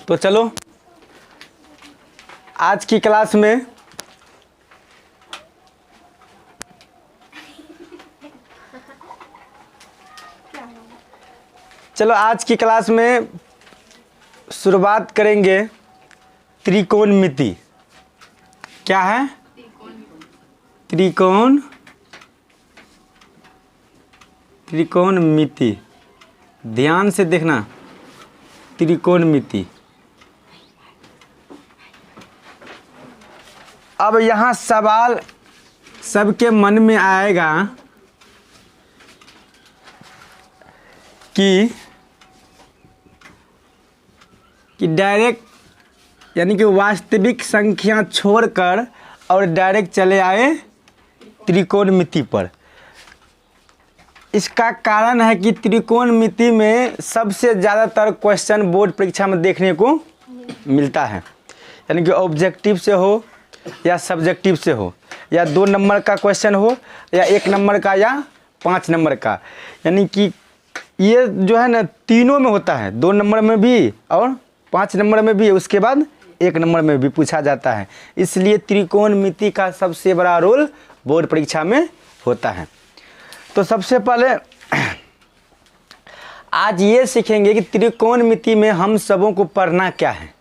तो चलो आज की क्लास में शुरुआत करेंगे त्रिकोणमिति। क्या है? त्रिकोणमिति। ध्यान से देखना, त्रिकोणमिति। अब यहाँ सवाल सबके मन में आएगा कि डायरेक्ट यानी कि वास्तविक संख्या छोड़कर और डायरेक्ट चले आए त्रिकोणमिति पर। इसका कारण है कि त्रिकोणमिति में सबसे ज़्यादातर क्वेश्चन बोर्ड परीक्षा में देखने को मिलता है, यानी कि ऑब्जेक्टिव से हो या सब्जेक्टिव से हो, या 2 नंबर का क्वेश्चन हो या 1 नंबर का या 5 नंबर का। यानी कि ये जो है ना तीनों में होता है, 2 नंबर में भी और 5 नंबर में भी, उसके बाद 1 नंबर में भी पूछा जाता है। इसलिए त्रिकोणमिति का सबसे बड़ा रोल बोर्ड परीक्षा में होता है। तो सबसे पहले आज ये सीखेंगे कि त्रिकोणमिति में हम सबों को पढ़ना क्या है,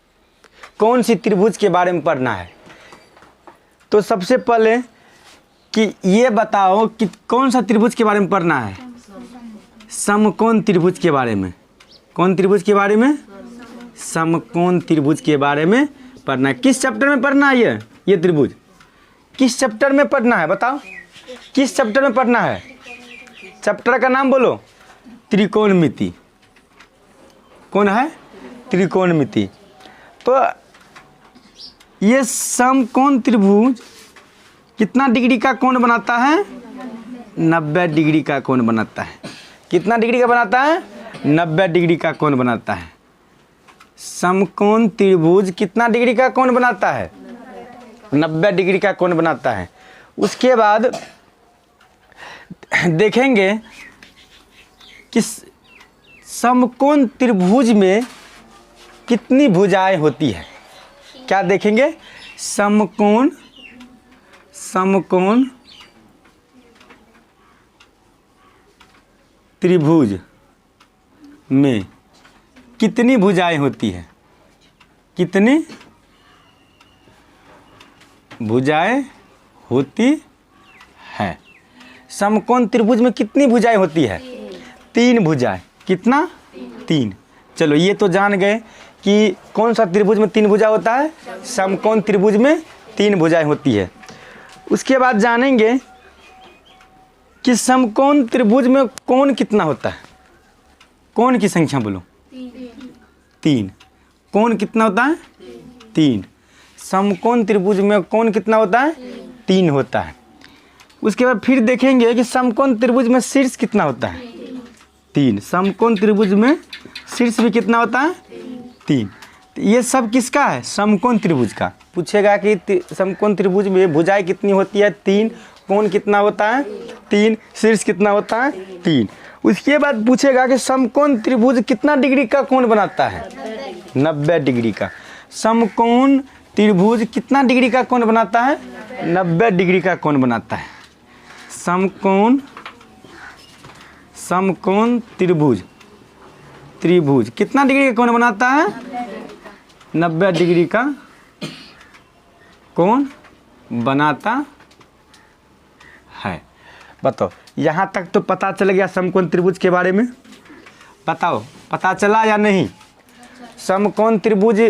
कौन सी त्रिभुज के बारे में पढ़ना है। तो सबसे पहले कि ये बताओ कि कौन सा त्रिभुज के बारे में पढ़ना है? समकोण त्रिभुज के बारे में। कौन त्रिभुज के बारे में? समकोण त्रिभुज के बारे में पढ़ना है। किस चैप्टर में पढ़ना है? ये त्रिभुज किस चैप्टर में पढ़ना है? बताओ किस चैप्टर में पढ़ना है? चैप्टर का नाम बोलो। त्रिकोणमिति। कौन है? त्रिकोणमिति। तो ये समकोण त्रिभुज कितना डिग्री का कोण बनाता है? 90 डिग्री का कोण बनाता है। कितना डिग्री का बनाता है? 90 डिग्री का कोण बनाता है। समकोण त्रिभुज कितना डिग्री का कोण बनाता है? 90 डिग्री का कोण बनाता है। उसके बाद देखेंगे कि समकोण त्रिभुज में कितनी भुजाएं होती है। क्या देखेंगे? समकोण त्रिभुज में कितनी भुजाएं होती है। कितनी भुजाएं होती है? समकोण त्रिभुज में कितनी भुजाएं होती है? 3 भुजाएं। कितना? 3। चलो ये तो जान गए कि कौन सा त्रिभुज में 3 भुजा होता है। समकोण त्रिभुज में 3 भुजाएं होती है। उसके बाद जानेंगे कि समकोण त्रिभुज में कोण कितना होता है। कोण की संख्या बोलो। 3। कोण कितना होता है? 3। समकोण त्रिभुज में कोण कितना होता है? 3 होता है। उसके बाद फिर देखेंगे कि समकोण त्रिभुज में शीर्ष कितना होता है? 3। समकोण त्रिभुज में शीर्ष भी कितना होता है? 3। तो ये सब किसका है? समकोण त्रिभुज का। पूछेगा कि समकोण त्रिभुज में भुजाएं कितनी होती है? 3। कोण कितना होता है? 3। शीर्ष कितना होता है? 3। उसके बाद पूछेगा कि समकोण त्रिभुज कितना डिग्री का कोण बनाता है? 90 डिग्री का। समकोण त्रिभुज कितना डिग्री का कोण बनाता है? 90 डिग्री का कोण बनाता है। समकोण त्रिभुज कितना डिग्री का कोण बनाता है? 90 डिग्री का कोण बनाता है। बताओ, यहाँ तक तो पता चल गया समकोण त्रिभुज के बारे में। बताओ पता चला या नहीं? समकोण त्रिभुज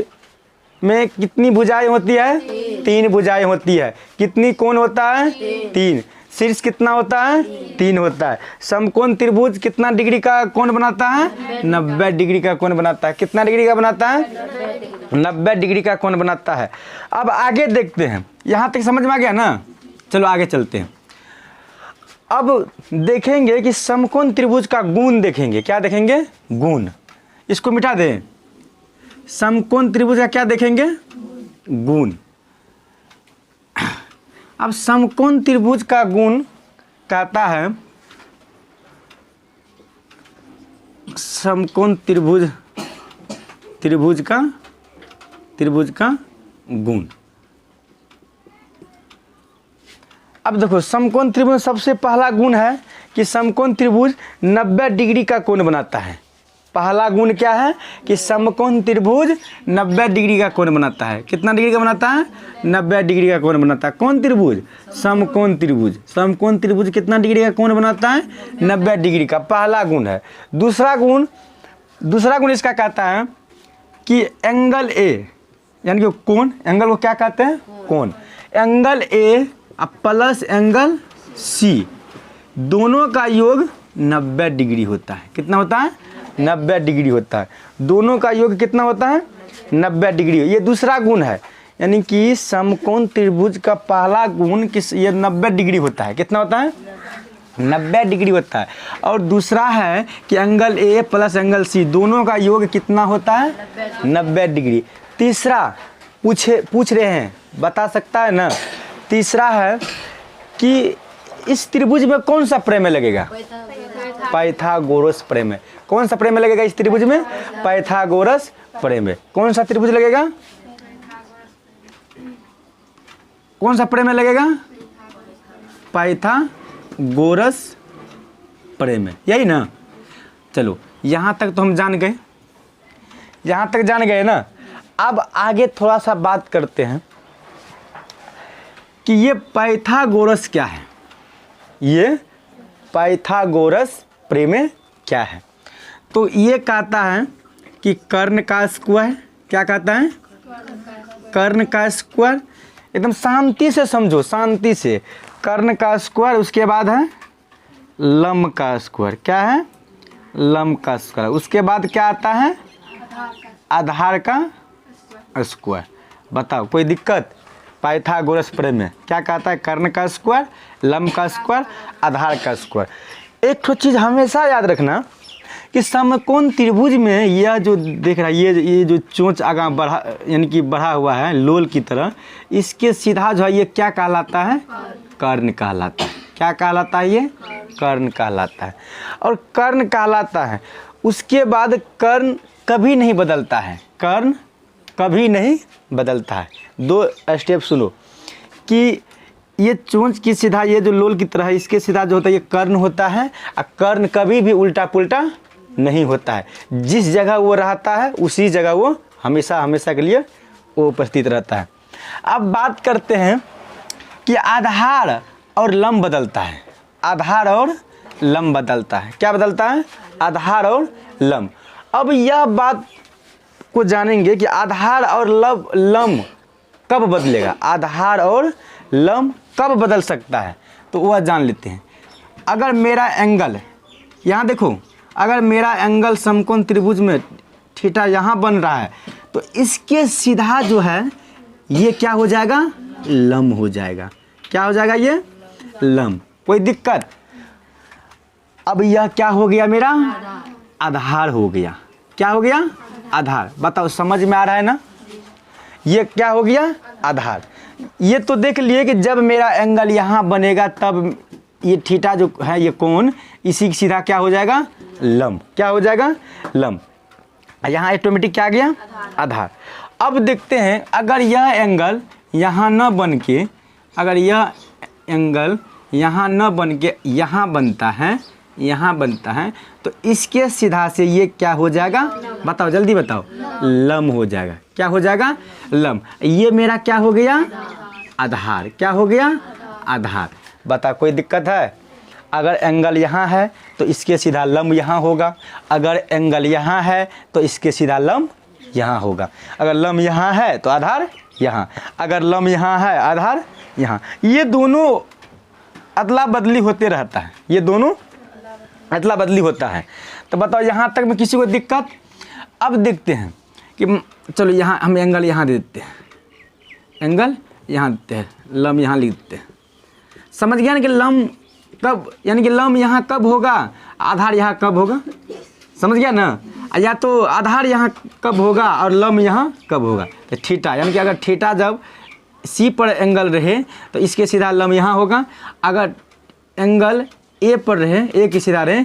में कितनी भुजाएं होती है? 3 भुजाएं होती है। कितनी कोण होता है? 3। शीर्ष कितना होता है? 3 होता है। समकोण त्रिभुज कितना डिग्री का कोण बनाता है? 90 डिग्री का कोण बनाता है। कितना डिग्री का बनाता है? 90 डिग्री का कोण बनाता है। अब आगे देखते हैं। यहाँ तक समझ में आ गया ना? चलो आगे चलते हैं। अब देखेंगे कि समकोण त्रिभुज का गुण देखेंगे। क्या देखेंगे? गुण। इसको मिटा दें। समकोण त्रिभुज का क्या देखेंगे? गुण। अब समकोण त्रिभुज का गुण कहता है समकोण त्रिभुज का गुण। अब देखो समकोण त्रिभुज सबसे पहला गुण है कि समकोण त्रिभुज 90 डिग्री का कोण बनाता है। पहला गुण क्या है कि समकोण त्रिभुज 90 डिग्री का कोण बनाता है। कितना डिग्री का बनाता है? 90 डिग्री का कोण बनाता है। कौन त्रिभुज? समकोण त्रिभुज। समकोण त्रिभुज कितना डिग्री का कोण बनाता है? 90 डिग्री का। पहला गुण है। दूसरा गुण इसका कहता है कि एंगल ए, यानी कि कोण, एंगल को क्या कहते हैं? कोण। Angle A plus angle C, दोनों का योग 90 डिग्री होता है। कितना होता है? 90 डिग्री होता है। दोनों का योग कितना होता है? 90 डिग्री। ये दूसरा गुण है, यानी कि समकोण त्रिभुज का पहला गुण किस, ये 90 डिग्री होता है। कितना होता है? 90 डिग्री होता है। और दूसरा है कि angle A plus angle C, दोनों का योग कितना होता है? 90 डिग्री। तीसरा पूछ रहे हैं, बता सकता है ना? तीसरा है कि इस त्रिभुज में कौन सा प्रमेय लगेगा? पाइथागोरस प्रमेय। कौन सा प्रमेय लगेगा इस त्रिभुज में? पाइथागोरस प्रमेय। कौन सा त्रिभुज लगेगा? कौन सा प्रमेय लगेगा? पाइथागोरस प्रमेय, यही ना? चलो यहाँ तक तो हम जान गए, यहाँ तक जान गए ना। अब आगे थोड़ा सा बात करते हैं कि ये पाइथागोरस क्या है। ये पाइथागोरस प्रमेय क्या है? तो ये कहता है कि कर्ण का स्क्वायर, क्या कहता है? कर्ण का स्क्वायर। एकदम शांति से समझो, शांति से। कर्ण का स्क्वायर, उसके बाद है लंब का स्क्वायर। क्या है? लंब का स्क्वायर। उसके बाद क्या आता है? आधार का स्क्वायर। बताओ कोई दिक्कत? पाइथागोरस प्रमेय क्या कहता है? कर्ण का स्क्वायर, लंब का स्क्वायर, आधार का स्क्वायर। एक तो चीज़ हमेशा याद रखना कि समकोण त्रिभुज में यह जो देख रहा है, ये जो चोंच आगा बढ़ा, यानी कि बढ़ा हुआ है लोल की तरह, इसके सीधा जो है ये क्या कहलाता है? कर्ण कहलाता है। क्या कहलाता है? ये कर्ण कहलाता है। और कर्ण कहलाता है। उसके बाद कर्ण कभी नहीं बदलता है। कर्ण कभी नहीं बदलता है। दो स्टेप सुनो कि ये चोंच की सीधा, ये जो लोल की तरह है, इसके सीधा जो होता है ये कर्ण होता है। और कर्ण कभी भी उल्टा पुल्टा नहीं होता है। जिस जगह वो रहता है उसी जगह वो हमेशा के लिए वो उपस्थित रहता है। अब बात करते हैं कि आधार और लंब बदलता है। आधार और लंब बदलता है। क्या बदलता है? आधार और लंब। अब यह बात को जानेंगे कि आधार और लंब कब बदलेगा। आधार और लंब कब बदल सकता है, तो वह जान लेते हैं। अगर मेरा एंगल, यहाँ देखो, अगर मेरा एंगल समकोण त्रिभुज में थीटा यहाँ बन रहा है, तो इसके सीधा जो है ये क्या हो जाएगा? लंब हो जाएगा। क्या हो जाएगा? ये लंब। कोई दिक्कत? अब यह क्या हो गया? मेरा आधार हो गया। क्या हो गया? आधार। बताओ समझ में आ रहा है ना? ये क्या हो गया? आधार। ये तो देख लिए कि जब मेरा एंगल यहाँ बनेगा तब ये थीटा जो है, ये कोण, इसी की सीधा क्या हो जाएगा? लंब। क्या हो जाएगा? लंब। यहाँ ऑटोमेटिक क्या आ गया? आधार। अब देखते हैं, अगर यह एंगल यहाँ न बन के, अगर यह एंगल यहाँ न बन के यहाँ बनता है, यहाँ बनता है, तो इसके सीधा से ये क्या हो जाएगा? बताओ जल्दी बताओ। लंब हो जाएगा। क्या हो जाएगा? लंब। ये मेरा क्या हो गया? आधार। क्या हो गया? आधार। बता कोई दिक्कत है? अगर एंगल यहाँ है तो इसके सीधा लंब यहाँ होगा। अगर एंगल यहाँ है तो इसके सीधा लंब यहाँ होगा। अगर लंब यहाँ है तो आधार यहाँ। अगर लंब यहाँ है, आधार यहाँ। ये दोनों अदला बदली होते रहता है। ये दोनों अदला बदली होता है। तो बताओ यहाँ तक में किसी को दिक्कत? अब देखते हैं कि चलो यहाँ हम एंगल यहाँ दे देते हैं, एंगल यहाँ देते हैं, लंब यहाँ लिख देते हैं। समझ गया ना कि लंब कब, यानी कि लंब यहाँ कब होगा, आधार यहाँ कब होगा? समझ गया ना? या तो आधार यहाँ कब होगा और लंब यहाँ कब होगा? तो थीटा, यानी कि अगर थीटा जब सी पर एंगल रहे तो इसके सीधा लंब यहाँ होगा। अगर एंगल ए पर रहे, ए की सीधा रहे,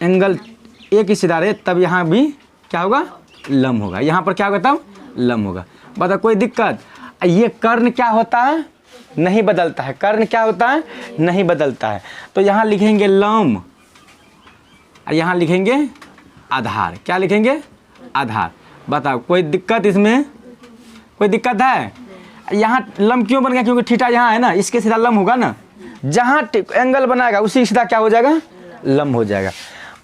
एंगल एक ही सीधा रहे तब यहाँ भी क्या होगा, लंब होगा। यहाँ पर क्या होगा तब लंब होगा। बता कोई दिक्कत? ये कर्ण क्या होता है, नहीं बदलता है। कर्ण क्या होता है, नहीं बदलता है। तो यहाँ लिखेंगे लंब और यहाँ लिखेंगे आधार। क्या लिखेंगे, आधार। बताओ कोई दिक्कत इसमें, कोई दिक्कत है? यहाँ लंब क्यों बन गया, क्योंकि थीटा यहाँ है ना, इसके सीधा लंब होगा ना। जहाँ एंगल बनाएगा उसी सीधा क्या हो जाएगा, लंब हो जाएगा।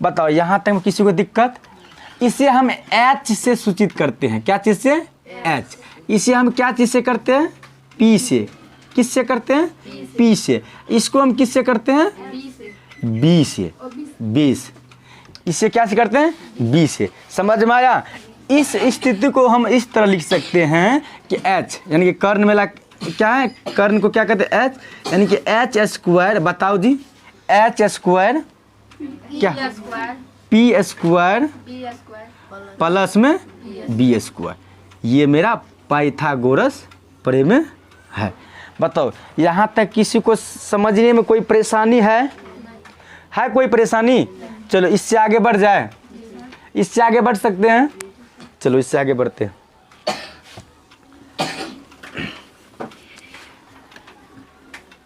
बताओ यहाँ तक किसी को दिक्कत? इसे हम H से सूचित करते हैं। क्या चीज़ से, H। इसे हम क्या चीज़ से करते हैं, P से। किससे करते हैं, P से। इसको हम किससे करते हैं, B से। 20 इससे क्या से करते हैं, B से। समझ में आया? इस स्थिति को हम इस तरह लिख सकते हैं कि H यानी कि कर्ण में क्या है, कर्ण को क्या कहते हैं, H यानी कि H स्क्वायर। बताओ जी, H स्क्वायर क्या, P स्क्वायर प्लस में B स्क्वायर। ये मेरा पाइथागोरस प्रमेय है। बताओ यहाँ तक किसी को समझने में कोई परेशानी है कोई परेशानी? चलो इससे आगे बढ़ जाए, इससे आगे बढ़ सकते हैं। चलो इससे आगे बढ़ते हैं।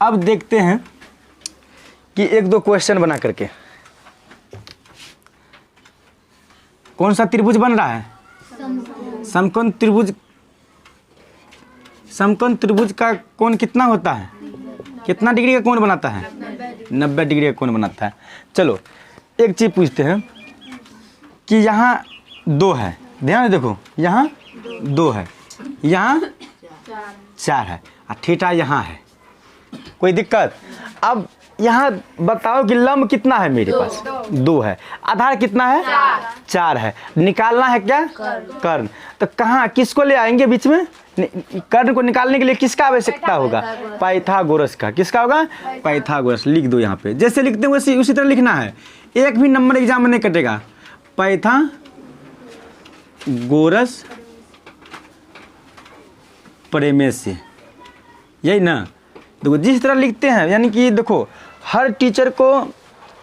अब देखते हैं कि एक दो क्वेश्चन बना करके कौन सा त्रिभुज बन रहा है, समकोण त्रिभुज। समकोण त्रिभुज का कोण कितना होता है, कितना डिग्री का कोण बनाता है, 90 डिग्री का कोण बनाता है। चलो एक चीज़ पूछते हैं कि यहाँ 2 है, ध्यान से देखो, यहाँ 2 है, यहाँ 4 है और थीटा यहाँ है। कोई दिक्कत? अब यहाँ बताओ कि लंब कितना है मेरे पास, 2 है। आधार कितना है, 4 है। निकालना है क्या, कर्ण। तो कहाँ किसको ले आएंगे बीच में? कर्ण को निकालने के लिए किसका आवश्यकता होगा, पाइथागोरस का। किसका होगा, पाइथागोरस। लिख दो यहाँ पे, जैसे लिखते हैं उसी तरह लिखना है। एक भी नंबर एग्जाम में नहीं कटेगा। पाइथागोरस प्रमेय से, यही ना। देखो जिस तरह लिखते हैं, यानी कि देखो हर टीचर को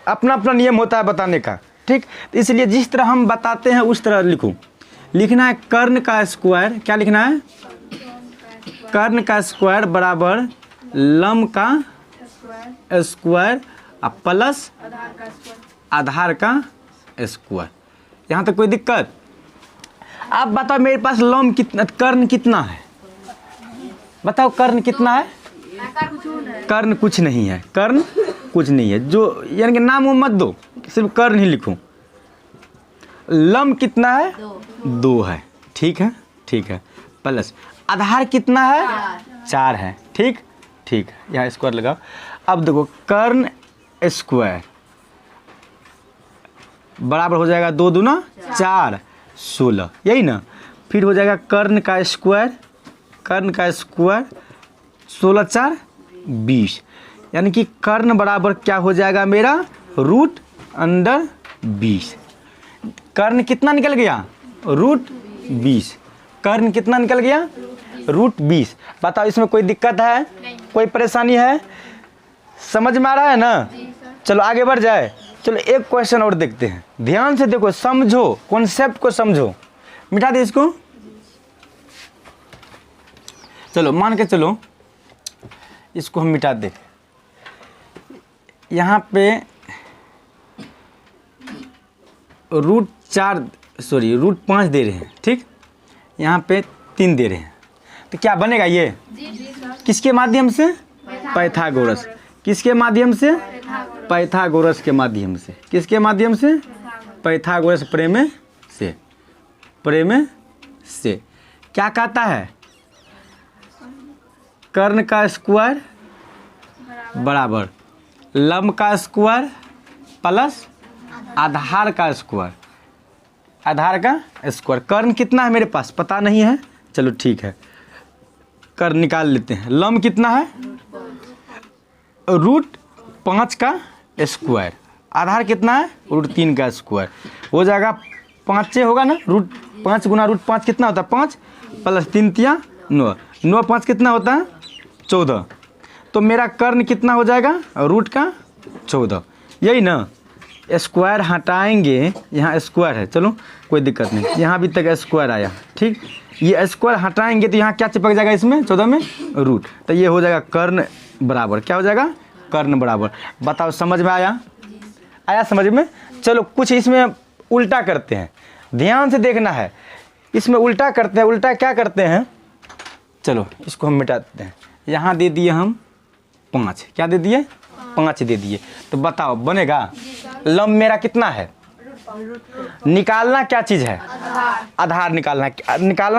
अपना अपना नियम होता है बताने का, ठीक। तो इसलिए जिस तरह हम बताते हैं उस तरह लिखो। लिखना है कर्ण का स्क्वायर। क्या लिखना है, कर्ण का स्क्वायर बराबर लंब का स्क्वायर प्लस आधार का स्क्वायर। यहाँ तक कोई दिक्कत? आप बताओ मेरे पास लंब कितना, कर्ण कितना है, बताओ कर्ण कितना है? कर्ण कुछ नहीं है, कर्ण कुछ नहीं है। जो यानी कि नाम वो मत दो, सिर्फ कर्ण ही लिखो। लंब कितना है, 2 है, ठीक है, ठीक है। प्लस आधार कितना है, 4 है, ठीक ठीक। यहाँ स्क्वायर लगाओ। अब देखो कर्ण स्क्वायर बराबर हो जाएगा 2 दूना 4 16, यही ना। फिर हो जाएगा कर्ण का स्क्वायर, कर्ण का स्क्वायर 16 4 20, यानी कि कर्ण बराबर क्या हो जाएगा मेरा, √20। कर्ण कितना निकल गया, √20। कर्ण कितना निकल गया, √20। बताओ इसमें कोई दिक्कत है, कोई परेशानी है? समझ में आ रहा है ना? चलो आगे बढ़ जाए। चलो एक क्वेश्चन और देखते हैं, ध्यान से देखो, समझो, कॉन्सेप्ट को समझो। मिटा दे इसको। चलो मान के चलो इसको हम मिटा दे। यहाँ पे √5 दे रहे हैं, ठीक। यहाँ पे 3 दे रहे हैं, तो क्या बनेगा ये? किसके माध्यम से? पाइथागोरस। किसके माध्यम से? पाइथागोरस के माध्यम से। किसके माध्यम से? पाइथागोरस प्रमेय से। प्रमेय से क्या कहता है, कर्ण का स्क्वायर बराबर लंब का स्क्वायर प्लस आधार का स्क्वायर। आधार का स्क्वायर। कर्ण कितना है मेरे पास पता नहीं है, चलो ठीक है, कर्ण निकाल लेते हैं। लंब कितना है, √5 का स्क्वायर। आधार कितना है, √3 का स्क्वायर। हो जाएगा 5 होगा ना, √5 गुना √5 कितना होता है, 5 प्लस 3 तिया 9, 9 5 कितना होता है, 14। तो मेरा कर्ण कितना हो जाएगा, √14, यही ना। स्क्वायर हटाएंगे, यहाँ स्क्वायर है, चलो कोई दिक्कत नहीं, यहाँ भी तक स्क्वायर आया, ठीक। ये स्क्वायर हटाएंगे तो यहाँ क्या चिपक जाएगा इसमें 14 में रूट, तो ये हो जाएगा कर्ण बराबर, क्या हो जाएगा कर्ण बराबर। बताओ समझ में आया? आया समझ में? चलो कुछ इसमें उल्टा करते हैं, ध्यान से देखना है, इसमें उल्टा करते हैं। उल्टा क्या करते हैं, चलो इसको हम मिटा देते हैं। यहाँ दे दिए हम 5, क्या दे दिए 5 दे दिए, तो बताओ बनेगा। लंब मेरा कितना है, निकालना क्या चीज़ है, आधार निकालना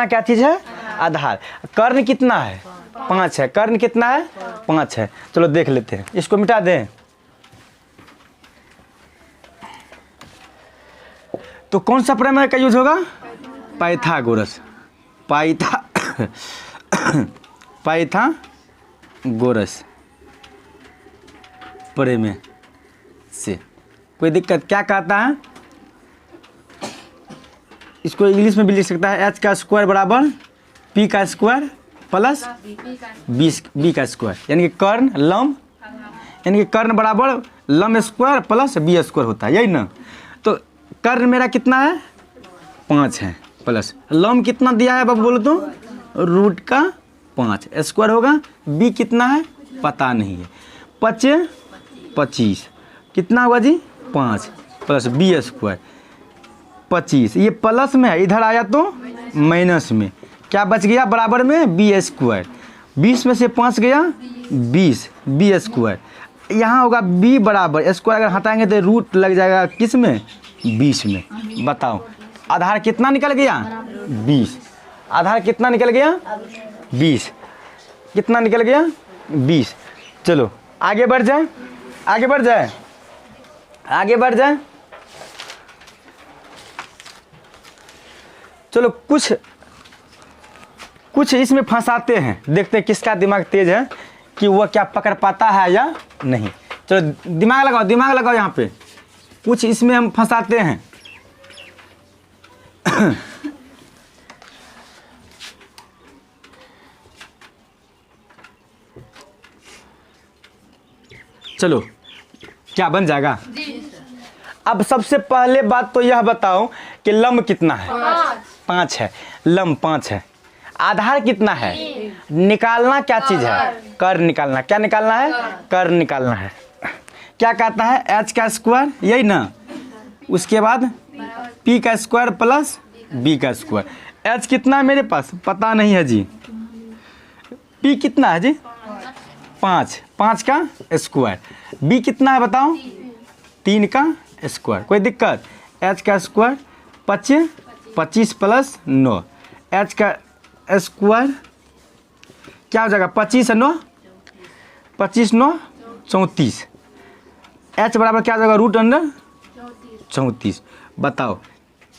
क्या चीज़ है, आधार। कर्ण कितना है 5 है, कर्ण कितना है 5 है। चलो देख लेते हैं, इसको मिटा दें। तो कौन सा प्रमेय का यूज होगा, पाइथागोरस, पाइथागोरस प्रमेय से। कोई दिक्कत? क्या कहता है, इसको इंग्लिश में भी लिख सकता है, एच का स्क्वायर बराबर पी का स्क्वायर प्लस बी का स्क्वायर, यानी कि कर्ण लंब, यानी कि कर्ण बराबर लंब स्क्वायर प्लस बी स्क्वायर होता है, यही ना। तो कर्ण मेरा कितना है 5 है, प्लस लंब कितना दिया है बाबू बोलो तो रूट का 5 स्क्वायर होगा। बी कितना है पता नहीं है, 5 25 कितना होगा जी 5 प्लस बी स्क्वायर 25, ये प्लस में है, इधर आया तो माइनस में, क्या बच गया बराबर में बी स्क्वायर। 20 में से 5 गया 20 बी स्क्वायर, यहाँ होगा बी बराबर स्क्वायर, अगर हटाएंगे तो रूट लग जाएगा किस में 20 में। बताओ आधार कितना निकल गया 20, आधार कितना निकल गया 20, कितना निकल गया 20। चलो आगे बढ़ जाए, आगे बढ़ जाए, आगे बढ़ जाए। चलो कुछ इसमें फंसाते हैं, देखते हैं किसका दिमाग तेज है कि वह क्या पकड़ पाता है या नहीं। चलो दिमाग लगाओ यहाँ पे, कुछ इसमें हम फंसाते हैं। चलो क्या बन जाएगा। अब सबसे पहले बात तो यह बताओ कि लंब कितना है 5 है, लंब 5 है, आधार कितना है, निकालना क्या चीज है, कर्ण निकालना। क्या निकालना है, कर्ण निकालना है। क्या कहता है एच का स्क्वायर, यही ना, उसके बाद पी का स्क्वायर प्लस बी का स्क्वायर। एच कितना है मेरे पास पता नहीं है जी, पी कितना है जी 5 का स्क्वायर, बी कितना है बताओ 3 का स्क्वायर। कोई दिक्कत? एच का स्क्वायर 25 प्लस 9, एच का स्क्वायर क्या हो जाएगा 25 9 34, एच बराबर क्या हो जाएगा रूट अंडर 34। बताओ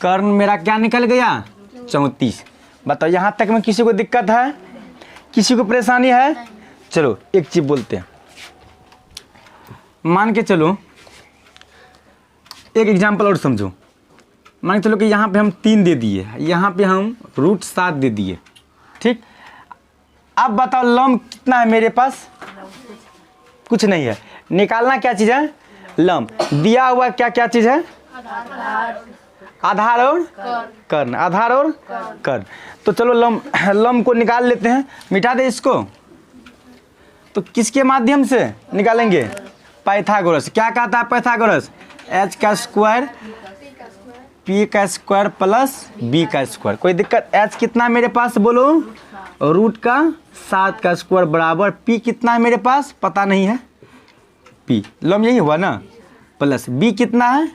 कर्ण मेरा क्या निकल गया 34। बताओ यहाँ तक में किसी को दिक्कत है, किसी को परेशानी है? चलो एक चीज बोलते हैं, मान के चलो एक एग्जांपल और समझो। मान के चलो कि यहाँ पे हम 3 दे दिए, यहाँ पे हम रूट 7 दे दिए, ठीक। अब बताओ लंब कितना है मेरे पास, कुछ नहीं है, निकालना क्या चीज़ है, लंब। दिया हुआ क्या क्या चीज़ है, आधार और कर्ण, आधार और कर्ण। तो चलो लंब को निकाल लेते हैं, मिटा दे इसको। तो किसके माध्यम से निकालेंगे, पाइथागोरस। क्या कहता है पाइथागोरस, एच का स्क्वायर पी का स्क्वायर प्लस बी का स्क्वायर। कोई दिक्कत? एच कितना मेरे पास बोलो, रूट का 7 का स्क्वायर बराबर पी कितना है मेरे पास पता नहीं है, पी लंब यही हुआ ना, प्लस बी कितना है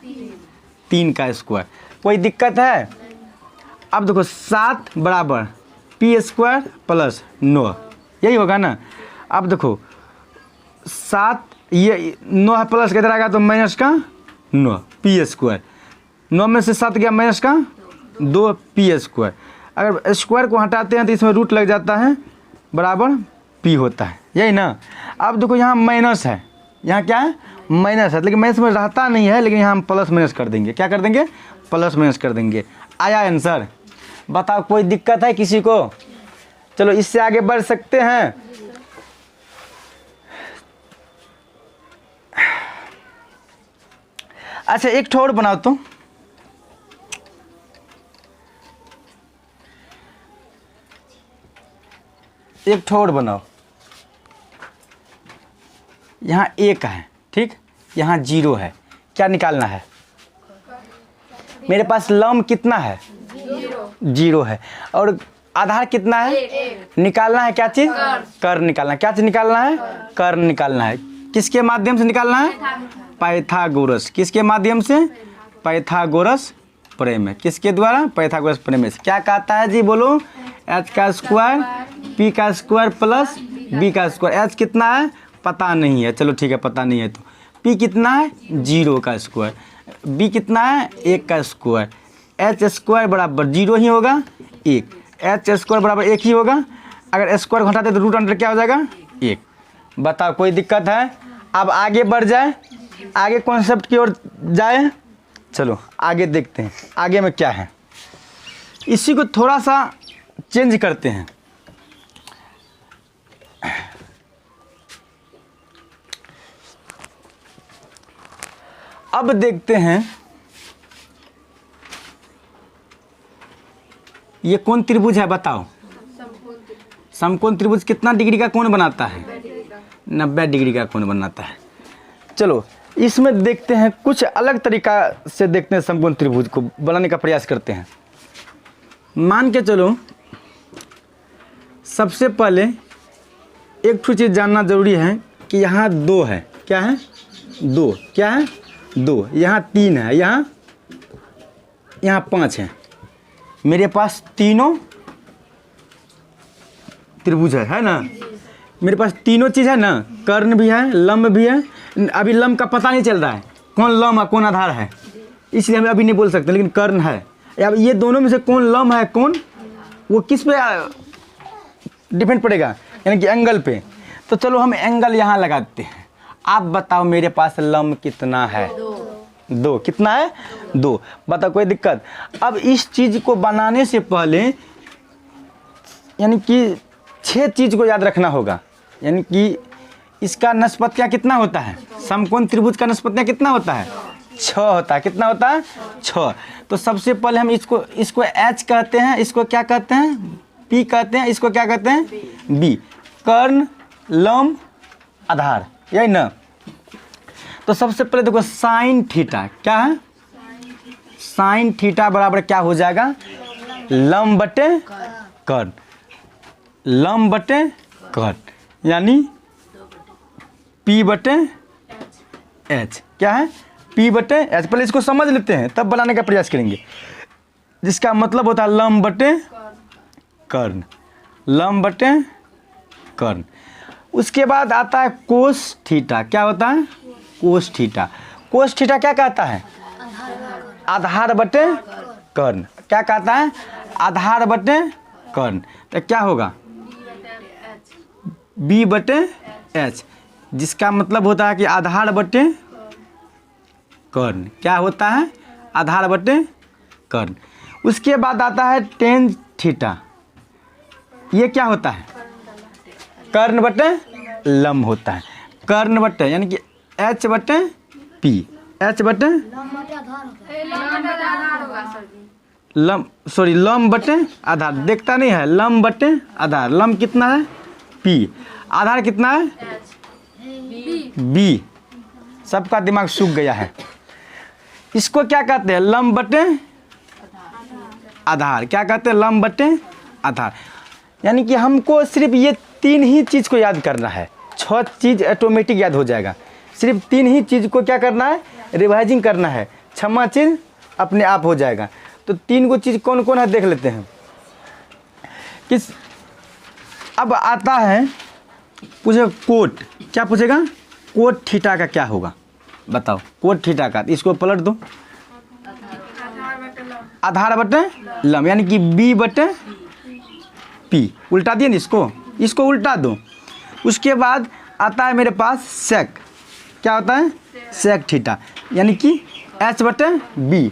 3 का स्क्वायर। कोई दिक्कत है? अब देखो 7 बराबर पी स्क्वायर प्लस 9, यही होगा ना। अब देखो 7 ये 9 है प्लस किधर आएगा तो माइनस का 9 पी स्क्वायर, 9 में से 7 गया माइनस का 2 पी स्क्वायर। अगर स्क्वायर को हटाते हैं तो इसमें रूट लग जाता है, बराबर पी होता है, यही ना। अब देखो यहाँ माइनस है, यहाँ क्या है माइनस है, लेकिन माइनस में रहता नहीं है, लेकिन यहाँ हम प्लस माइनस कर देंगे। क्या कर देंगे, प्लस माइनस कर देंगे। आया आंसर? बताओ कोई दिक्कत है किसी को? चलो इससे आगे बढ़ सकते हैं। अच्छा एक ठो और बनाओ तो, एक ठो और बनाओ। यहाँ 1 है, ठीक, यहाँ 0 है, क्या निकालना है? मेरे पास लम कितना है? 0 है। और आधार कितना है? निकालना है क्या चीज़? कर्ण निकालना है। क्या चीज़ निकालना है? कर्ण निकालना है। किसके माध्यम से निकालना है? पाइथागोरस। किसके माध्यम से? पाइथागोरस प्रमेय। किसके द्वारा? पाइथागोरस प्रमेय से। क्या कहता है जी, बोलो? h का स्क्वायर p का स्क्वायर प्लस b का स्क्वायर। h कितना है? पता नहीं है, चलो ठीक है, पता नहीं है तो p कितना है? 0 का स्क्वायर। b कितना है? 1 का स्क्वायर। h स्क्वायर बराबर 0 ही होगा, 1। h स्क्वायर बराबर 1 ही होगा। अगर स्क्वायर घटाते तो रूट अंडर क्या हो जाएगा? 1। बताओ कोई दिक्कत है? अब आगे बढ़ जाए, आगे कॉन्सेप्ट की ओर जाए। चलो आगे देखते हैं आगे में क्या है। इसी को थोड़ा सा चेंज करते हैं। अब देखते हैं ये कौन त्रिभुज है, बताओ? समकोण त्रिभुज कितना डिग्री का कोण बनाता है? 90 डिग्री का कोण बनाता है। चलो इसमें देखते हैं, कुछ अलग तरीका से देखते हैं, समकोण त्रिभुज को बनाने का प्रयास करते हैं। मान के चलो, सबसे पहले एक ठो चीज़ जानना जरूरी है कि यहाँ 2 है। क्या है? 2। क्या है? 2। यहाँ 3 है, यहाँ 5 है। मेरे पास तीनों त्रिभुज है ना? मेरे पास तीनों चीज़ है ना, कर्ण भी है, लंब भी है। अभी लंब का पता नहीं चल रहा है, कौन लंब है कौन आधार है, इसलिए हम अभी नहीं बोल सकते, लेकिन कर्ण है। अब ये दोनों में से कौन लंब है कौन, वो किस पे डिपेंड पड़ेगा, यानी कि एंगल पे। तो चलो हम एंगल यहाँ लगाते हैं। आप बताओ मेरे पास लंब कितना है? 2। कितना है? 2। बताओ कोई दिक्कत? अब इस चीज़ को बनाने से पहले यानी कि 6 चीज़ को याद रखना होगा। यानी कि इसका निष्पत्तियाँ कितना होता है? समकोण त्रिभुज का निष्पत्तियाँ कितना होता है? 6 होता है। कितना होता है? 6। तो सबसे पहले हम इसको H कहते हैं, इसको क्या कहते हैं? P कहते हैं, इसको क्या कहते हैं? B। कर्ण, लंब, आधार, यही ना? तो सबसे पहले देखो साइन थीटा क्या है? साइन थीटा बराबर क्या हो जाएगा? लंब बटे कर्ण। लंब बटे कर्ण यानी P बटे H। क्या है? P बटे H। पहले इसको समझ लेते हैं तब बनाने का प्रयास करेंगे। जिसका मतलब होता है लंब बटे कर्ण। लंब बटे कर्ण। उसके बाद आता है कोस थीटा। क्या होता है? Cos theta. कोस थीटा क्या कहता है? आधार बटे कर्ण। क्या कहता है? आधार बटे कर्ण। तो क्या होगा? B बटे H, जिसका मतलब होता है कि आधार बटे कर्ण। क्या होता है? आधार बटे कर्ण। उसके बाद आता है टेन थीटा। ये क्या होता है? कर्ण बटे लंब होता है। कर्ण बटे यानी कि H बटे P। H बटे लंब बटे आधार। देखता नहीं है, लंब बटे आधार। लंब कितना है? P। आधार कितना है? B। सबका दिमाग सूख गया है। इसको क्या कहते हैं? लंब बटे आधार। क्या कहते हैं? लंब बटे आधार। यानी कि हमको सिर्फ ये 3 ही चीज़ को याद करना है। 6 चीज़ ऑटोमेटिक याद हो जाएगा। सिर्फ 3 ही चीज़ को क्या करना है? रिवाइजिंग करना है। 6वां चीज़ अपने आप हो जाएगा। तो 3 को चीज़ कौन कौन है देख लेते हैं। किस अब आता है पूछे कोट। क्या पूछेगा? कोट थीटा का क्या होगा बताओ? कोट थीटा का इसको पलट दो। आधार बटे लंब यानी कि B बटे P। उल्टा दिए ना इसको उल्टा दो। उसके बाद आता है मेरे पास सेक। क्या होता है? सेक थीटा यानी कि H बटे B।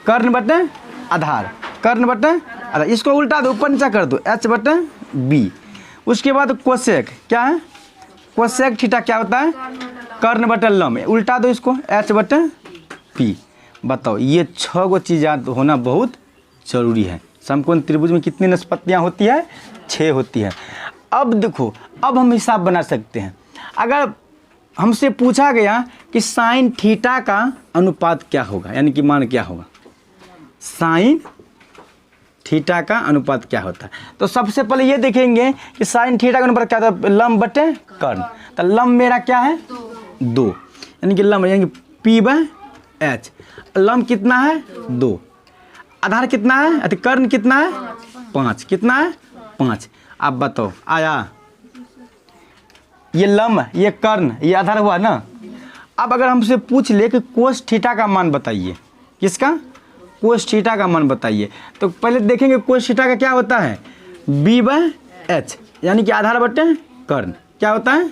कर्ण बटे आधार। कर्ण बटे आधार। इसको उल्टा दो, ऊपर नीचा कर दो। H बटे B। उसके बाद कोसेक। क्या है? कोसेक थीटा क्या होता है? कर्ण बटे लंब। उल्टा दो इसको, H बटे पी। बताओ ये 6 गो चीज़ याद होना बहुत ज़रूरी है। समकोण त्रिभुज में कितनी निष्पत्तियाँ होती है? 6 होती है। अब देखो, अब हम हिसाब बना सकते हैं। अगर हमसे पूछा गया कि साइन थीटा का अनुपात क्या होगा, यानी कि मान क्या होगा, साइन थीटा का अनुपात क्या होता है, तो सबसे पहले ये देखेंगे कि साइन थीटा का अनुपात क्या होता है, लंब बटे कर्ण। तो लंब मेरा क्या है? 2, यानी कि लंब यानी कि P बाय H। लंब कितना है? 2। आधार कितना है? अति कर्ण कितना है? 5। कितना है? 5। आप बताओ आया? ये लंब, ये कर्ण, ये आधार हुआ ना। अब अगर हमसे पूछ ले कि कोस थीटा का मान बताइए, किसका? कोस थीटा का मान बताइए, तो पहले देखेंगे कोस थीटा का क्या होता है, B बाय H, यानी कि आधार बटे कर्ण। क्या होता है?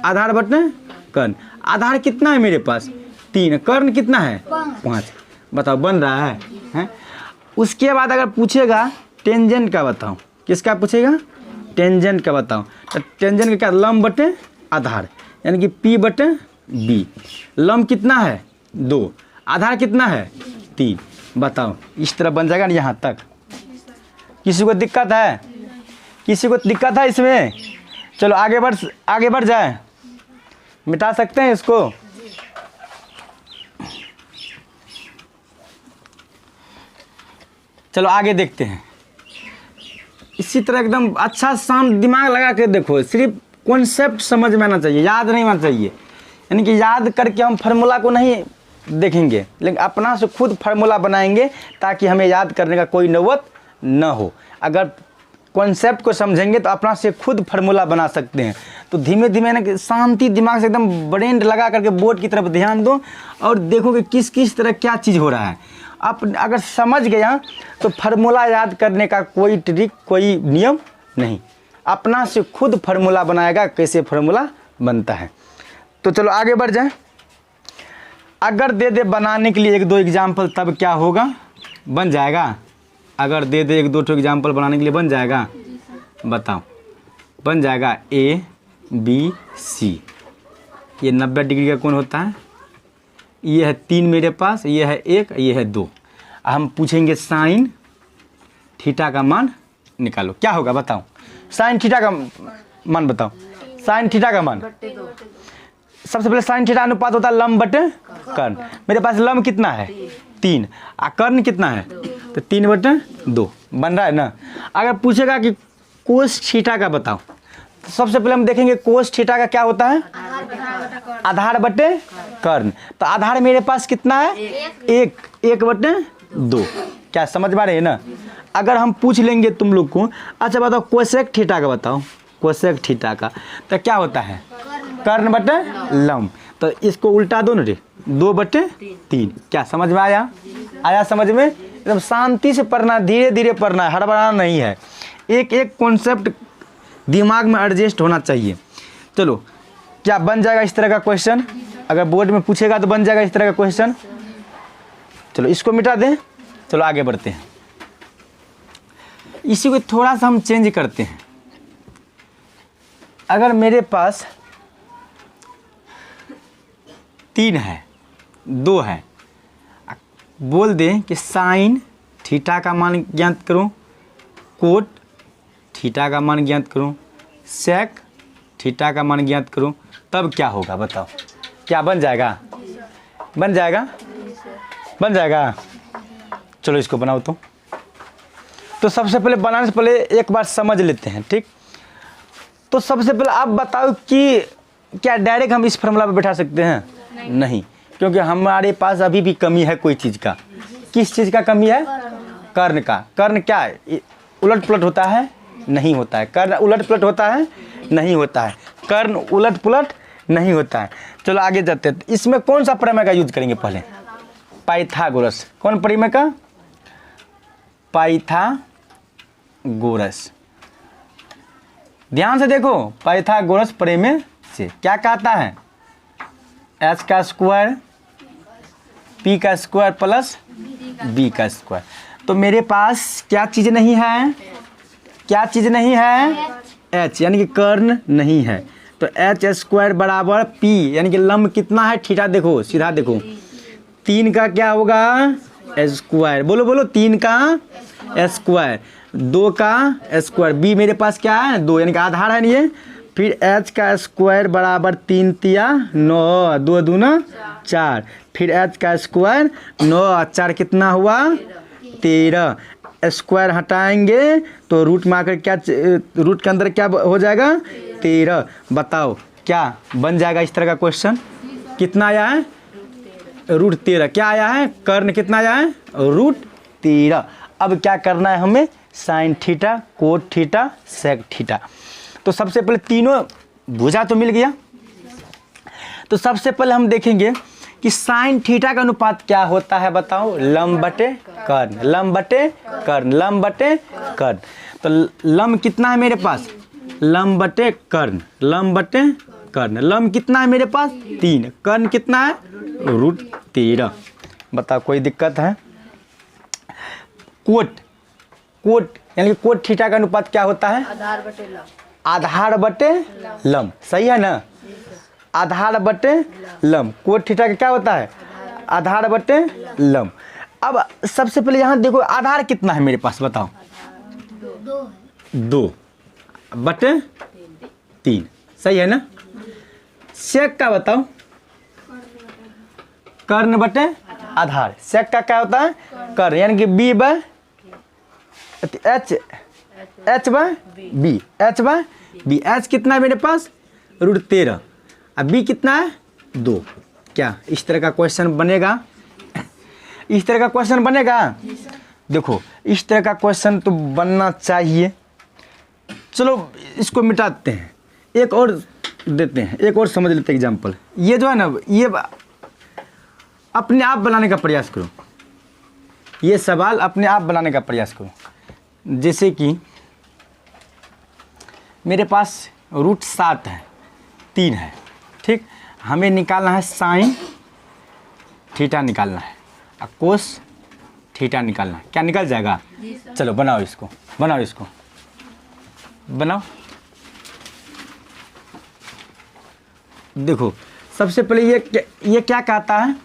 आधार बटे कर्ण। आधार कितना है मेरे पास? 3। कर्ण कितना है? 5। बताओ बन रहा है, हैं? उसके बाद अगर पूछेगा टेंजेंट का बताओ, किसका पूछेगा? टेंजेंट का बताओ। तो टेंजेंट का क्या? लंब बटे आधार, यानी कि P बटे B। लंब कितना है? 2। आधार कितना है? 3। बताओ इस तरह बन जाएगा ना यहाँ तक। किसी को दिक्कत है? किसी को दिक्कत है इसमें? चलो आगे बढ़ जाए, मिटा सकते हैं इसको। चलो आगे देखते हैं। इसी तरह एकदम अच्छा शांत दिमाग लगा के देखो, सिर्फ कॉन्सेप्ट समझ में आना चाहिए, याद नहीं आना चाहिए। यानी कि याद करके हम फार्मूला को नहीं देखेंगे, लेकिन अपना से खुद फार्मूला बनाएंगे ताकि हमें याद करने का कोई नौबत न हो। अगर कॉन्सेप्ट को समझेंगे तो अपना से खुद फार्मूला बना सकते हैं। तो धीमे धीमे ना शांति दिमाग से एकदम ब्रेन लगा करके बोर्ड की तरफ ध्यान दो और देखो कि किस किस तरह क्या चीज़ हो रहा है। आप अगर समझ गया तो फार्मूला याद करने का कोई ट्रिक, कोई नियम नहीं, अपना से खुद फार्मूला बनाएगा कैसे फार्मूला बनता है। तो चलो आगे बढ़ जाए। अगर दे दे बनाने के लिए 1-2 एग्जाम्पल, तब क्या होगा? बन जाएगा? अगर दे दे 1-2 एग्जाम्पल बनाने के लिए बन जाएगा? बताओ बन जाएगा। ABC, ये 90 डिग्री का कोण होता है। ये है 3 मेरे पास, ये है 1, ये है 2। हम पूछेंगे साइन थीटा का मान निकालो, क्या होगा बताओ? साइन थीटा का मान बताओ। साइन थीटा का मान सबसे पहले साइन थीटा अनुपात होता है लंब बटे कर्ण। मेरे पास लंब कितना है? 3। और कर्ण कितना है? तो 3 बटे 2 बन रहा है ना। अगर पूछेगा कि कोस थीटा का बताओ, तो सबसे पहले हम देखेंगे कोस थीटा का क्या होता है? आधार बटे कर्ण। तो आधार मेरे पास कितना है? 1 बटे 2। क्या समझ पा रहे हैं ना? अगर हम पूछ लेंगे तुम लोग को, अच्छा बताओ कोसेक थीटा का बताओ, कोसेक थीटा का तो क्या होता है? कर्ण बटे लंब। तो इसको उल्टा दो ना रे, 2 बटे 3। क्या समझ में आया? आया समझ में? एकदम शांति से पढ़ना, धीरे धीरे पढ़ना है, हड़बड़ाना नहीं है। एक एक कॉन्सेप्ट दिमाग में एडजस्ट होना चाहिए। चलो क्या बन जाएगा इस तरह का क्वेश्चन? अगर बोर्ड में पूछेगा तो बन जाएगा इस तरह का क्वेश्चन। चलो इसको मिटा दें, चलो आगे बढ़ते हैं। इसी को थोड़ा सा हम चेंज करते हैं। अगर मेरे पास 3 है, 2 है, बोल दें कि साइन थीटा का मान ज्ञात करो, कोट थीटा का मान ज्ञात करो, सेक थीटा का मान ज्ञात करो, तब क्या होगा बताओ? क्या बन जाएगा? बन जाएगा? बन जाएगा? चलो इसको बनाओ। तो सबसे पहले बनाने से पहले एक बार समझ लेते हैं, ठीक? तो सबसे पहले आप बताओ कि क्या डायरेक्ट हम इस फॉर्मूला पे बैठा सकते हैं? नहीं, क्योंकि हमारे पास अभी भी कमी है कोई चीज़ का। किस चीज़ का कमी है? कर्ण का। कर्ण क्या है? उलट पुलट होता है? नहीं होता है। कर्ण उलट पुलट होता है? नहीं होता है। कर्ण उलट पुलट नहीं होता है। चलो आगे जाते हैं। इसमें कौन सा प्रमेय का यूज करेंगे पहले? पाइथागोरस। कौन प्रमेय का? पाइथागोरस। ध्यान से देखो, पाइथागोरस प्रमेय से क्या कहता है? h का स्क्वायर p का स्क्वायर प्लस b का स्क्वायर। तो मेरे पास क्या चीज़ नहीं है? क्या चीज़ नहीं है? h, यानी कि कर्ण नहीं है। तो h स्क्वायर बराबर p, यानी कि लंब कितना है? थीटा। देखो सीधा देखो, 3 का क्या होगा स्क्वायर, बोलो बोलो 3 का स्क्वायर, 2 का स्क्वायर, बी मेरे पास क्या है 2 यानी कि आधार है नहीं ये। फिर एच का स्क्वायर बराबर 3 तिया 9, 2 दूना 4, फिर एच का स्क्वायर 9 और 4 कितना हुआ 13, स्क्वायर हटाएंगे तो रूट में आकर क्या रूट के अंदर क्या हो जाएगा 13। बताओ क्या बन जाएगा इस तरह का क्वेश्चन। कितना आया है √13, क्या आया है कर्ण कितना आया है √13। अब क्या करना है हमें sine theta cot theta sec theta. तो सबसे पहले तीनों भुजा तो मिल गया, तो सबसे पहले हम देखेंगे कि साइन थीटा का अनुपात क्या होता है बताओ, लंब बटे कर्ण, लंब बटे कर्ण, लंब बटे कर्ण। तो लंब कितना है मेरे पास लंब बटे कर्ण, लंब बटे कर्ण, लंब कितना है मेरे पास 3, कर्ण कितना है √13। बताओ कोई दिक्कत है। कोट कोट यानी कि कोट थीटा का अनुपात क्या होता है आधार बटे लंब, सही है ना, आधार बटे लंब। कोट थीटा का क्या होता है आधार बटे लंब। अब सबसे पहले यहाँ देखो आधार कितना है मेरे पास बताओ 2 बटे 3, सही है ना। सेक का बताओ कर्ण बटे आधार, सेक का क्या होता है कर्ण यानी कि B by H by B, H by B. H कितना है मेरे पास √13, अब बी कितना है 2। क्या इस तरह का क्वेश्चन बनेगा, इस तरह का क्वेश्चन बनेगा। देखो इस तरह का क्वेश्चन तो बनना चाहिए। चलो इसको मिटाते हैं, एक और देते हैं, एक और समझ लेते हैं एग्जाम्पल। ये जो है ना ये अपने आप बनाने का प्रयास करो, ये सवाल अपने आप बनाने का प्रयास करो। जैसे कि मेरे पास √7 है 3 है, ठीक, हमें निकालना है साइन थीटा निकालना है और कोस थीटा निकालना है। क्या निकल जाएगा चलो बनाओ इसको, बनाओ इसको, बनाओ। देखो सबसे पहले ये क्या कहता है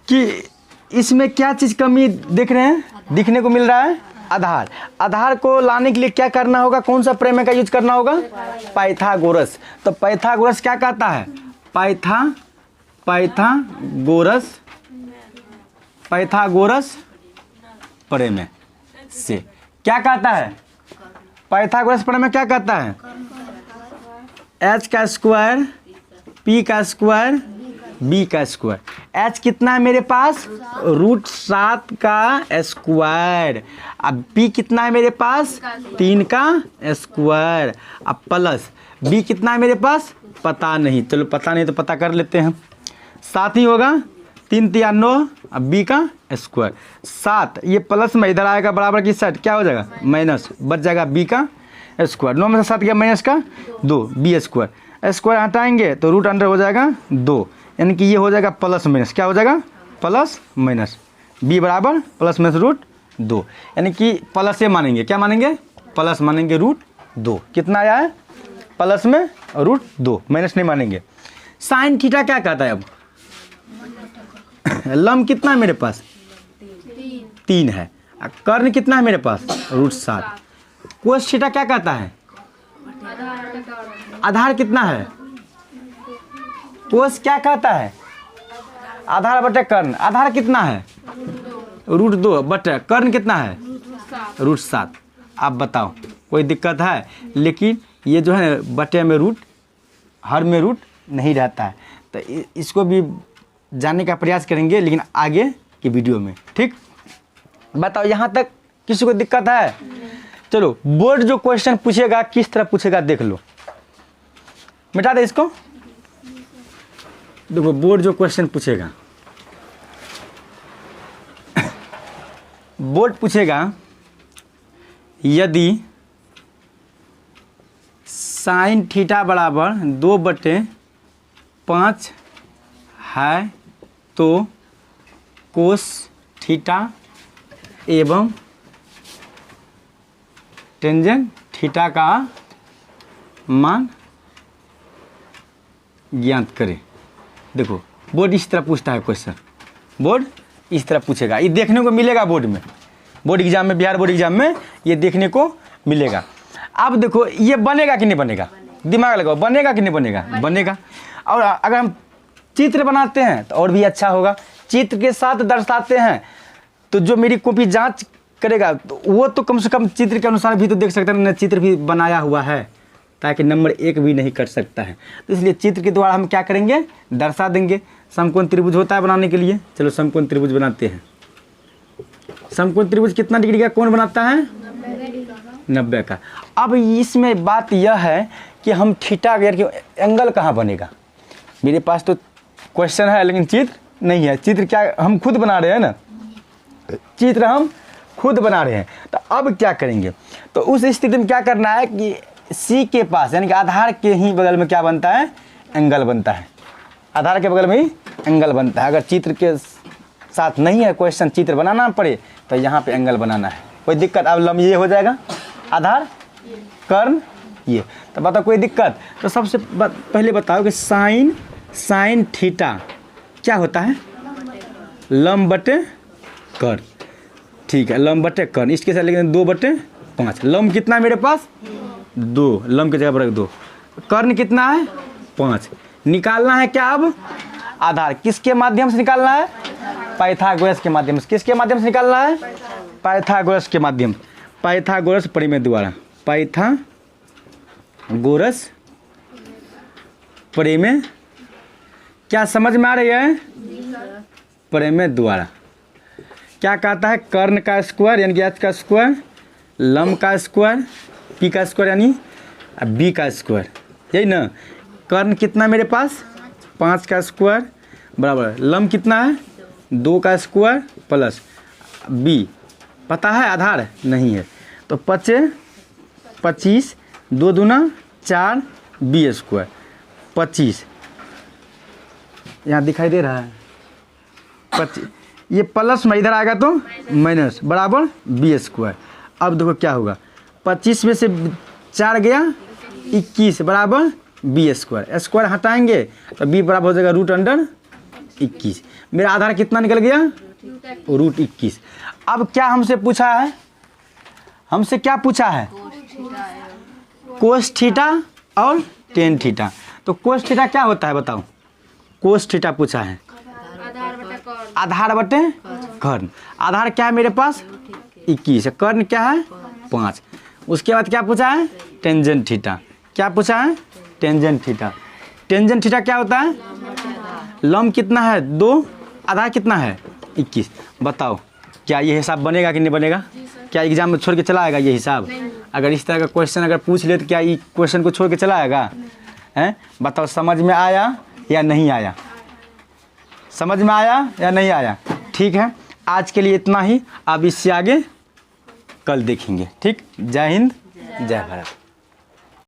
कि इसमें क्या चीज़ कमी देख रहे हैं, दिखने को मिल रहा है आधार। आधार को लाने के लिए क्या करना होगा, कौन सा प्रमेय का यूज करना होगा पाइथागोरस। तो पाइथागोरस क्या कहता है पाइथागोरस प्रमेय से क्या कहता है, पाइथागोरस प्रमेय क्या कहता है एच का स्क्वायर पी का स्क्वायर बी का स्क्वायर। एच कितना है मेरे पास √7 का स्क्वायर, अब बी कितना है मेरे पास 3 का स्क्वायर, अब प्लस बी कितना है मेरे पास पता नहीं, चलो पता नहीं तो पता कर लेते हैं। 7 ही होगा, 3 तिया 9, अब बी का स्क्वायर 7, ये प्लस में इधर आएगा बराबर की साइड क्या हो जाएगा माइनस, बच जाएगा बी का स्क्वायर। 9 में से 7 गया माइनस का 2, बी स्क्वायर, स्क्वायर हटाएंगे तो रूट अंडर हो जाएगा 2, यानी कि ये हो जाएगा प्लस माइनस, क्या हो जाएगा प्लस माइनस, बी बराबर प्लस माइनस √2, यानी कि प्लस से मानेंगे, क्या मानेंगे प्लस मानेंगे √2। कितना आया है प्लस में √2, माइनस नहीं मानेंगे। साइन थीटा क्या कहता है, अब लंब कितना है मेरे पास 3 है, कर्ण कितना है मेरे पास √7। कोस थीटा क्या कहता है आधार कितना है, कोस क्या कहता है आधार बटे कर्ण, आधार कितना है √2 बटे कर्ण कितना है √7। आप बताओ कोई दिक्कत है, लेकिन ये जो है बटे में रूट, हर में रूट नहीं रहता है, तो इसको भी जानने का प्रयास करेंगे लेकिन आगे की वीडियो में, ठीक। बताओ यहाँ तक किसी को दिक्कत है। चलो बोर्ड जो क्वेश्चन पूछेगा किस तरह पूछेगा देख लो, मिटा दे इसको। देखो बोर्ड जो क्वेश्चन पूछेगा, बोर्ड पूछेगा यदि साइन थीटा बराबर 2/5 है तो कोस थीटा एवं टेंजेंट थीटा का मान ज्ञात करें। देखो बोर्ड इस तरह पूछता है क्वेश्चन, बोर्ड इस तरह पूछेगा, ये देखने को मिलेगा बोर्ड में, बोर्ड एग्जाम में, बिहार बोर्ड एग्जाम में ये देखने को मिलेगा। अब देखो ये बनेगा कि नहीं बनेगा, दिमाग लगाओ, बनेगा कि नहीं बनेगा, बनेगा। और अगर हम चित्र बनाते हैं तो और भी अच्छा होगा, चित्र के साथ दर्शाते हैं तो जो मेरी कॉपी जांच करेगा तो वो तो कम से कम चित्र के अनुसार भी तो देख सकता है ना, चित्र भी बनाया हुआ है, ताकि नंबर 1 भी नहीं कर सकता है। तो इसलिए चित्र के द्वारा हम क्या करेंगे, दर्शा देंगे। समकोण त्रिभुज होता है बनाने के लिए, चलो समकोण त्रिभुज बनाते हैं। समकोण त्रिभुज कितना डिग्री का कोण बनाता है, 90 का। अब इसमें बात यह है कि हम थीटा अगर एंगल कहाँ बनेगा, मेरे पास तो क्वेश्चन है लेकिन चित्र नहीं है। चित्र क्या हम खुद बना रहे हैं ना, चित्र हम खुद बना रहे हैं। तो अब क्या करेंगे, तो उस स्थिति में क्या करना है कि सी के पास यानी कि आधार के ही बगल में क्या बनता है, एंगल बनता है, आधार के बगल में ही एंगल बनता है। अगर चित्र के साथ नहीं है क्वेश्चन, चित्र बनाना पड़े तो यहाँ पे एंगल बनाना है, कोई दिक्कत। अब लंब ये हो जाएगा, आधार कर्ण ये, तो बताओ कोई दिक्कत। तो सबसे पहले बताओ कि साइन थीटा क्या होता है, लंब बटे कर्ण। ठीक है, लंब बटे कर्ण, इसके साथ लेकिन 2/5। लंब कितना है मेरे पास, 2, लंब की जगह पर रख 2। कर्ण कितना है, 5। निकालना है क्या अब, आधार। किसके माध्यम से निकालना है, पाइथागोरस के माध्यम से। किसके माध्यम से निकालना है, पाइथागोरस के माध्यम, पाइथागोरस प्रमेय द्वारा, पाइथागोरस प्रमेय। क्या समझ में आ रही है, प्रमेय द्वारा क्या कहता है, कर्ण का स्क्वायर यानी कि एच का स्क्वायर, लंब का स्क्वायर, पी का स्क्वायर यानी बी का स्क्वायर, यही ना। कर्ण कितना मेरे पास, 5 का स्क्वायर बराबर, लंब कितना है, 2 का स्क्वायर प्लस बी, पता है आधार नहीं है तो 25, 2 दूना 4, बी स्क्वायर 25, यहाँ दिखाई दे रहा है 25, ये प्लस में इधर आएगा तो माइनस बराबर बी स्क्वायर। अब देखो क्या होगा, 25 में से 4 गया 21 बराबर बी स्क्वायर, स्क्वायर हटाएंगे तो बी बराबर हो जाएगा √21। मेरा आधार कितना निकल गया, √21। अब क्या हमसे पूछा है, हमसे क्या पूछा है, कोस थीटा और टेन थीटा। तो कोस थीटा क्या होता है बताओ, कोस थीटा पूछा है, आधार बटे कर्ण। आधार क्या है मेरे पास 21, कर्ण क्या है 5। उसके बाद क्या पूछा है, टेंजेंट थीटा। क्या पूछा है, टेंजेंट थीटा। टेंजेंट थीटा क्या होता है, लंब कितना है 2, आधार कितना है 21। बताओ क्या ये हिसाब बनेगा कि नहीं बनेगा, क्या एग्जाम में छोड़ के चला आएगा ये हिसाब। अगर इस तरह का क्वेश्चन अगर पूछ ले तो क्या ये क्वेश्चन को छोड़ के चला आएगा, हैं बताओ। समझ में आया या नहीं आया, समझ में आया या नहीं आया। ठीक है, आज के लिए इतना ही, अब इससे आगे कल देखेंगे। ठीक, जय हिंद जय भारत।